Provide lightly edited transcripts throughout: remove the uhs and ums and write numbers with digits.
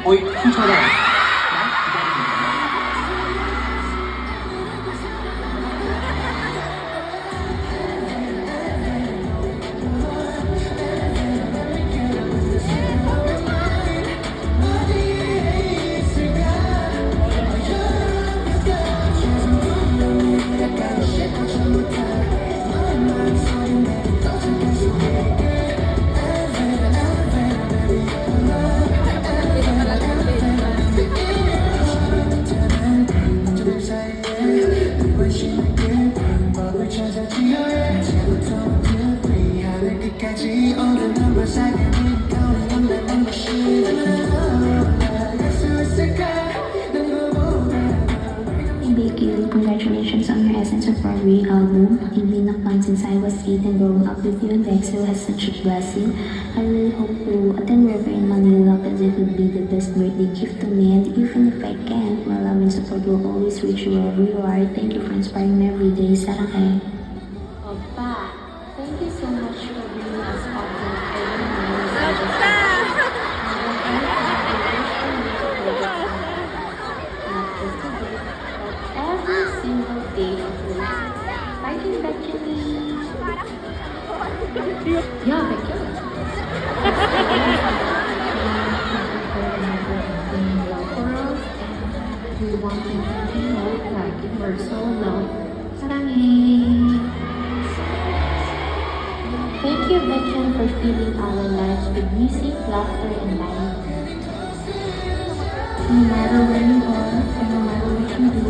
Uy, 춤춰라. 나 기다리는 Big congratulations on your Essence of Broadway album. I've been a fan since I was 8 and growing up with you and Dexter has such a blessing. I really hope to attend River in Manila because it would be the best birthday gift to me, and even if I can't, my love and support will always reach you wherever you are. Thank you for inspiring me every day. Sarang Opa, thank you so much for bringing us up to every every single day of your life. Fighting back your knees. Yeah, back your we want to know like you were so loved. Sarangin! Thank you, Betchen, for filling our lives with music, laughter, and light. No matter where you are and no matter what you do,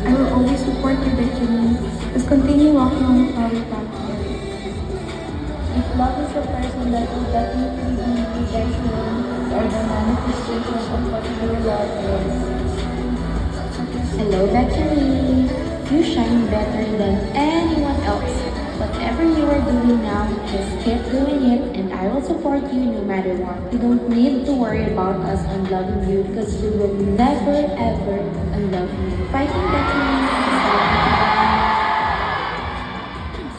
I will always support you, Benjamin. Just continue walking on the flower path. If love is a person that will definitely be the Benjamin, or the manifestation of what your love is. Hello, Betchen. You shine better than anyone else. Whatever you are doing now, just keep doing it, and I will support you no matter what. You don't need to worry about us unloving you, because we will never ever unlove you. Fighting Betchen.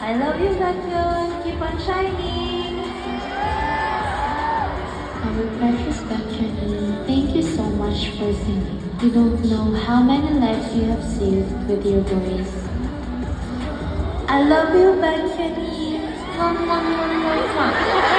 I love you, Betchen. Keep on shining. Our precious Betchen, thank you so much for singing. You don't know how many lives you have saved with your voice. I love you, Betchen. Mwah, mwah, mwah, mwah, mwah.